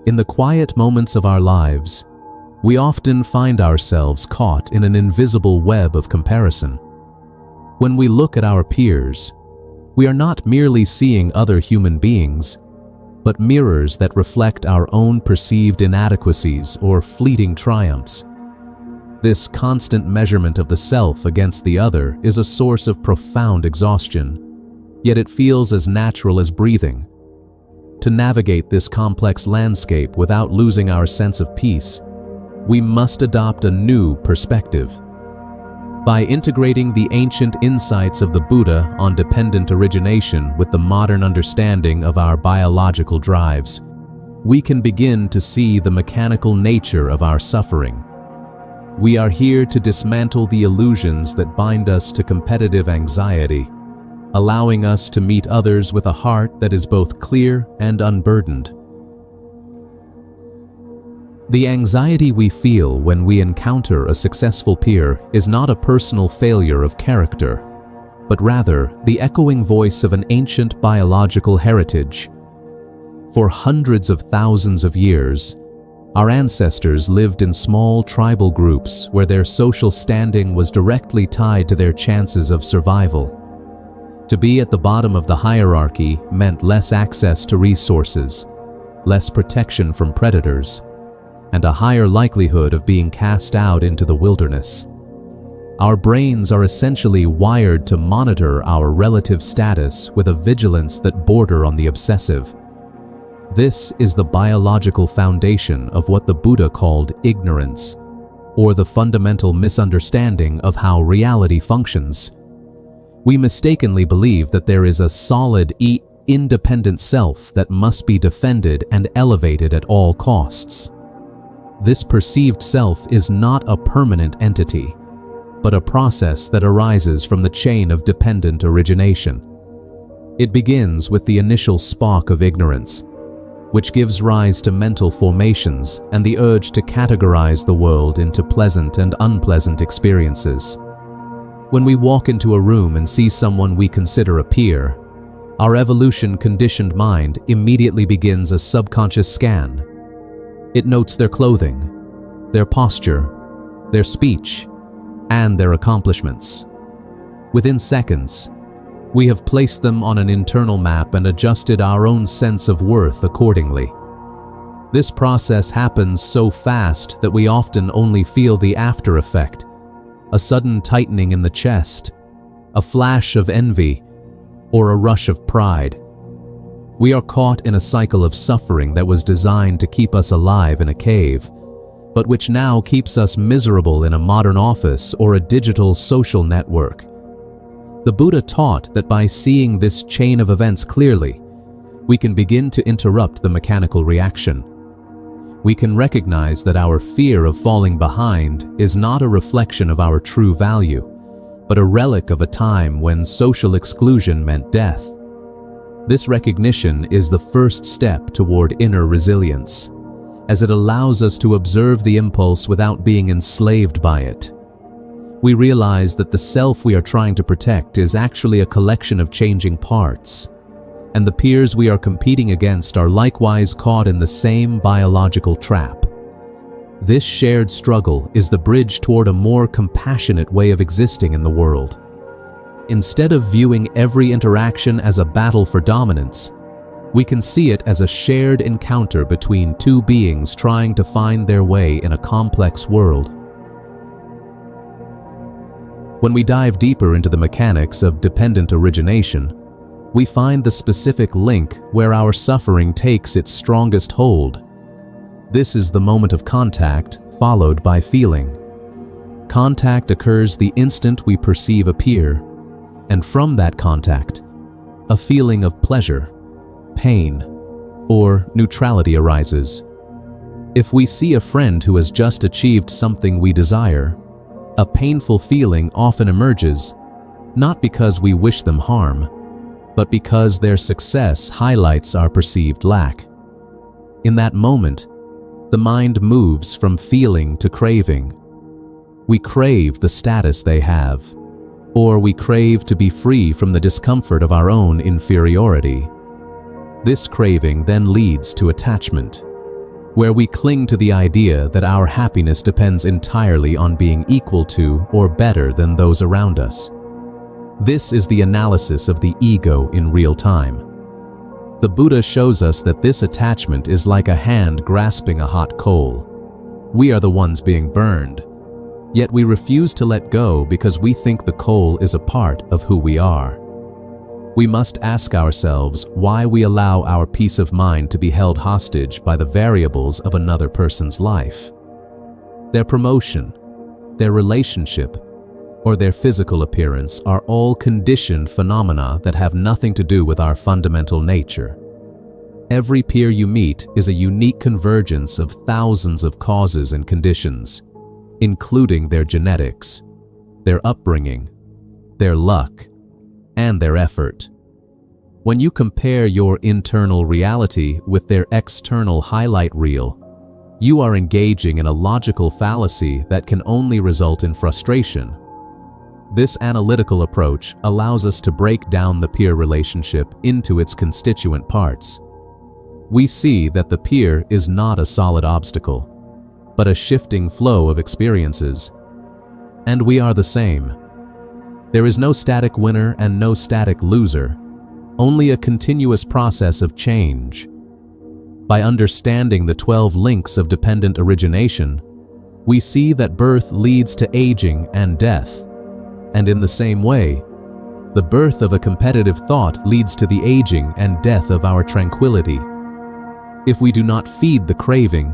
In the quiet moments of our lives, we often find ourselves caught in an invisible web of comparison. When we look at our peers, we are not merely seeing other human beings, but mirrors that reflect our own perceived inadequacies or fleeting triumphs. This constant measurement of the self against the other is a source of profound exhaustion, yet it feels as natural as breathing. To navigate this complex landscape without losing our sense of peace, we must adopt a new perspective. By integrating the ancient insights of the Buddha on dependent origination with the modern understanding of our biological drives, we can begin to see the mechanical nature of our suffering. We are here to dismantle the illusions that bind us to competitive anxiety, allowing us to meet others with a heart that is both clear and unburdened. The anxiety we feel when we encounter a successful peer is not a personal failure of character, but rather the echoing voice of an ancient biological heritage. For hundreds of thousands of years, our ancestors lived in small tribal groups where their social standing was directly tied to their chances of survival. To be at the bottom of the hierarchy meant less access to resources, less protection from predators, and a higher likelihood of being cast out into the wilderness. Our brains are essentially wired to monitor our relative status with a vigilance that border on the obsessive. This is the biological foundation of what the Buddha called ignorance, or the fundamental misunderstanding of how reality functions. We mistakenly believe that there is a solid, independent self that must be defended and elevated at all costs. This perceived self is not a permanent entity, but a process that arises from the chain of dependent origination. It begins with the initial spark of ignorance, which gives rise to mental formations and the urge to categorize the world into pleasant and unpleasant experiences. When we walk into a room and see someone we consider a peer, our evolution-conditioned mind immediately begins a subconscious scan. It notes their clothing, their posture, their speech, and their accomplishments. Within seconds, we have placed them on an internal map and adjusted our own sense of worth accordingly. This process happens so fast that we often only feel the after effect, a sudden tightening in the chest, a flash of envy, or a rush of pride. We are caught in a cycle of suffering that was designed to keep us alive in a cave, but which now keeps us miserable in a modern office or a digital social network. The Buddha taught that by seeing this chain of events clearly, we can begin to interrupt the mechanical reaction. We can recognize that our fear of falling behind is not a reflection of our true value, but a relic of a time when social exclusion meant death. This recognition is the first step toward inner resilience, as it allows us to observe the impulse without being enslaved by it. We realize that the self we are trying to protect is actually a collection of changing parts, and the peers we are competing against are likewise caught in the same biological trap. This shared struggle is the bridge toward a more compassionate way of existing in the world. Instead of viewing every interaction as a battle for dominance, we can see it as a shared encounter between two beings trying to find their way in a complex world. When we dive deeper into the mechanics of dependent origination, we find the specific link where our suffering takes its strongest hold. This is the moment of contact, followed by feeling. Contact occurs the instant we perceive a peer, and from that contact, a feeling of pleasure, pain, or neutrality arises. If we see a friend who has just achieved something we desire, a painful feeling often emerges, not because we wish them harm, but because their success highlights our perceived lack. In that moment, the mind moves from feeling to craving. We crave the status they have, or we crave to be free from the discomfort of our own inferiority. This craving then leads to attachment. where we cling to the idea that our happiness depends entirely on being equal to or better than those around us. This is the analysis of the ego in real time. The Buddha shows us that this attachment is like a hand grasping a hot coal. We are the ones being burned, yet we refuse to let go because we think the coal is a part of who we are. We must ask ourselves why we allow our peace of mind to be held hostage by the variables of another person's life. Their promotion, their relationship, or their physical appearance are all conditioned phenomena that have nothing to do with our fundamental nature. Every peer you meet is a unique convergence of thousands of causes and conditions, including their genetics, their upbringing, their luck, and their effort. When you compare your internal reality with their external highlight reel, you are engaging in a logical fallacy that can only result in frustration. This analytical approach allows us to break down the peer relationship into its constituent parts. We see that the peer is not a solid obstacle, but a shifting flow of experiences. And we are the same. There is no static winner and no static loser, only a continuous process of change. By understanding the 12 links of dependent origination, we see that birth leads to aging and death. And in the same way, the birth of a competitive thought leads to the aging and death of our tranquility. If we do not feed the craving,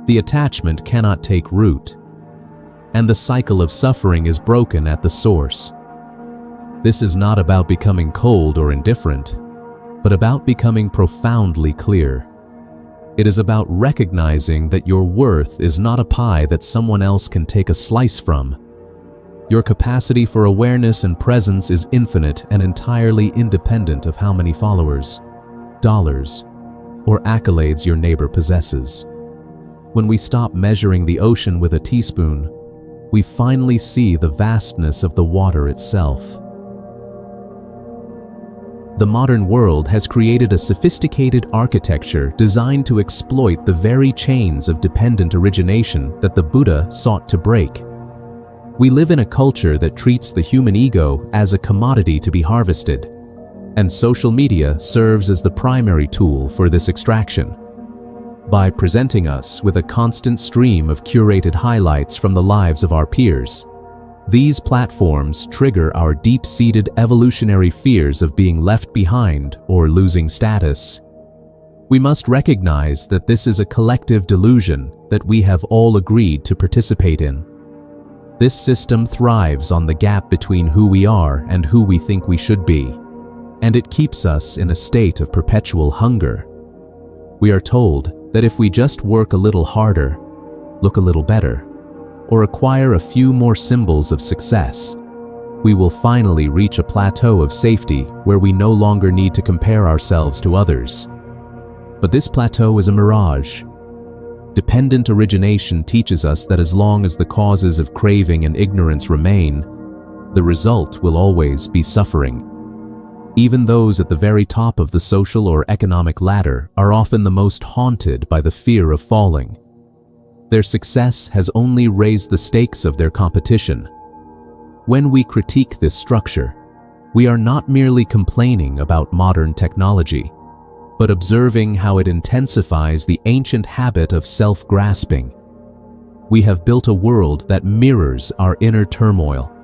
the attachment cannot take root, and the cycle of suffering is broken at the source. This is not about becoming cold or indifferent, but about becoming profoundly clear. It is about recognizing that your worth is not a pie that someone else can take a slice from. Your capacity for awareness and presence is infinite and entirely independent of how many followers, dollars, or accolades your neighbor possesses. When we stop measuring the ocean with a teaspoon, we finally see the vastness of the water itself. The modern world has created a sophisticated architecture designed to exploit the very chains of dependent origination that the Buddha sought to break. We live in a culture that treats the human ego as a commodity to be harvested, and social media serves as the primary tool for this extraction. By presenting us with a constant stream of curated highlights from the lives of our peers, these platforms trigger our deep-seated evolutionary fears of being left behind or losing status. We must recognize that this is a collective delusion that we have all agreed to participate in. This system thrives on the gap between who we are and who we think we should be, and it keeps us in a state of perpetual hunger. We are told that if we just work a little harder, look a little better, or acquire a few more symbols of success, we will finally reach a plateau of safety where we no longer need to compare ourselves to others. But this plateau is a mirage. Dependent origination teaches us that as long as the causes of craving and ignorance remain, the result will always be suffering. Even those at the very top of the social or economic ladder are often the most haunted by the fear of falling. Their success has only raised the stakes of their competition. When we critique this structure, we are not merely complaining about modern technology, but observing how it intensifies the ancient habit of self-grasping. We have built a world that mirrors our inner turmoil,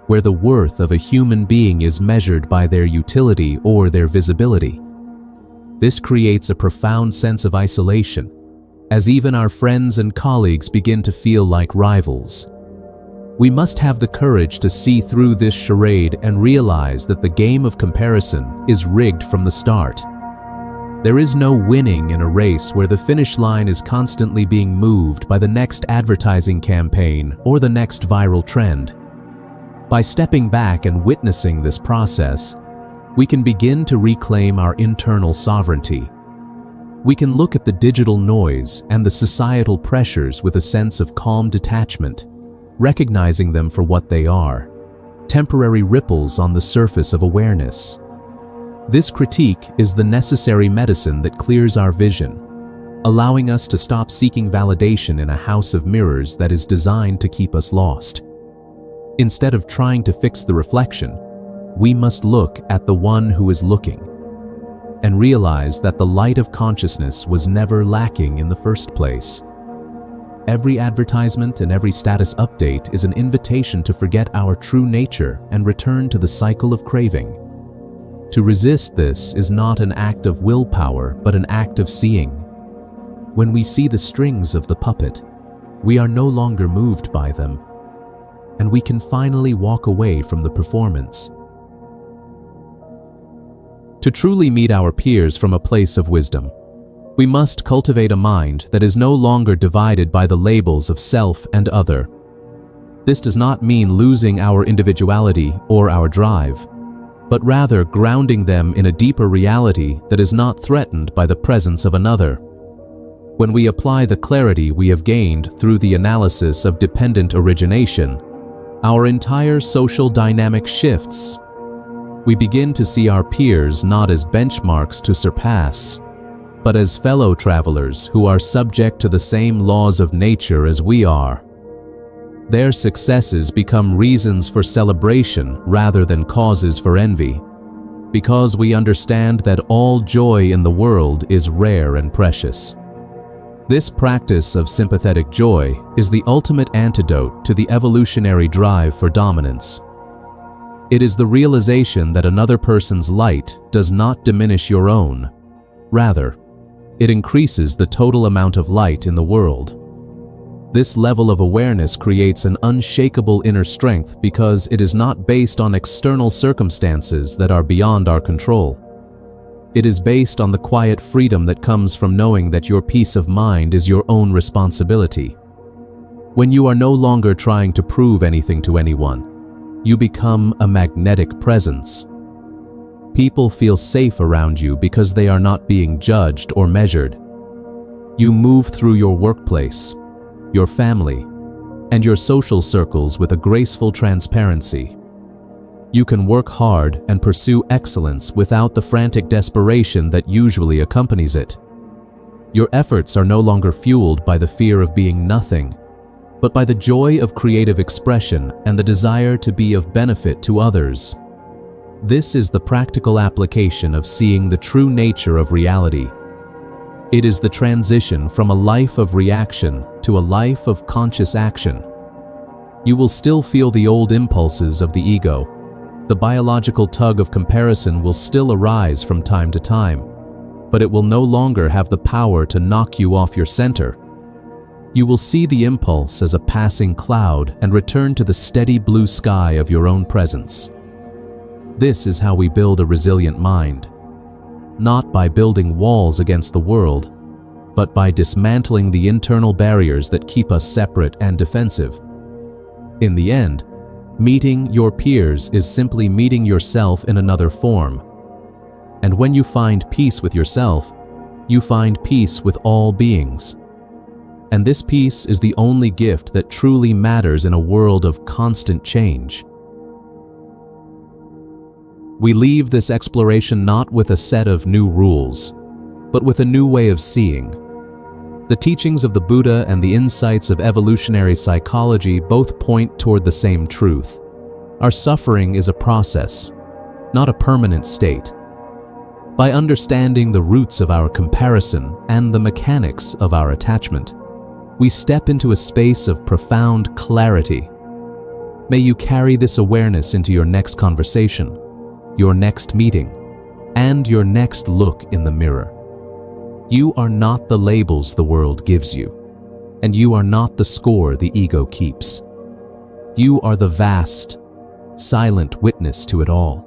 where the worth of a human being is measured by their utility or their visibility. This creates a profound sense of isolation, as even our friends and colleagues begin to feel like rivals. We must have the courage to see through this charade and realize that the game of comparison is rigged from the start. There is no winning in a race where the finish line is constantly being moved by the next advertising campaign or the next viral trend. By stepping back and witnessing this process, we can begin to reclaim our internal sovereignty. We can look at the digital noise and the societal pressures with a sense of calm detachment, recognizing them for what they are, temporary ripples on the surface of awareness. This critique is the necessary medicine that clears our vision, allowing us to stop seeking validation in a house of mirrors that is designed to keep us lost. Instead of trying to fix the reflection, we must look at the one who is looking and realize that the light of consciousness was never lacking in the first place. Every advertisement and every status update is an invitation to forget our true nature and return to the cycle of craving. To resist this is not an act of willpower, but an act of seeing. When we see the strings of the puppet, we are no longer moved by them, and we can finally walk away from the performance. To truly meet our peers from a place of wisdom, we must cultivate a mind that is no longer divided by the labels of self and other. This does not mean losing our individuality or our drive, but rather grounding them in a deeper reality that is not threatened by the presence of another. When we apply the clarity we have gained through the analysis of dependent origination, our entire social dynamic shifts. We begin to see our peers not as benchmarks to surpass, but as fellow travelers who are subject to the same laws of nature as we are. Their successes become reasons for celebration rather than causes for envy, because we understand that all joy in the world is rare and precious. This practice of sympathetic joy is the ultimate antidote to the evolutionary drive for dominance. It is the realization that another person's light does not diminish your own. Rather, it increases the total amount of light in the world. This level of awareness creates an unshakable inner strength because it is not based on external circumstances that are beyond our control. It is based on the quiet freedom that comes from knowing that your peace of mind is your own responsibility. When you are no longer trying to prove anything to anyone, you become a magnetic presence. People feel safe around you because they are not being judged or measured. You move through your workplace, your family, and your social circles with a graceful transparency. You can work hard and pursue excellence without the frantic desperation that usually accompanies it. Your efforts are no longer fueled by the fear of being nothing, but by the joy of creative expression and the desire to be of benefit to others. This is the practical application of seeing the true nature of reality. It is the transition from a life of reaction to a life of conscious action. You will still feel the old impulses of the ego. The biological tug of comparison will still arise from time to time, but it will no longer have the power to knock you off your center. You will see the impulse as a passing cloud and return to the steady blue sky of your own presence. This is how we build a resilient mind, not by building walls against the world, but by dismantling the internal barriers that keep us separate and defensive. In the end, meeting your peers is simply meeting yourself in another form. And when you find peace with yourself, you find peace with all beings. And this peace is the only gift that truly matters in a world of constant change. We leave this exploration not with a set of new rules, but with a new way of seeing. The teachings of the Buddha and the insights of evolutionary psychology both point toward the same truth. Our suffering is a process, not a permanent state. By understanding the roots of our comparison and the mechanics of our attachment, we step into a space of profound clarity. May you carry this awareness into your next conversation, your next meeting, and your next look in the mirror. You are not the labels the world gives you, and you are not the score the ego keeps. You are the vast, silent witness to it all.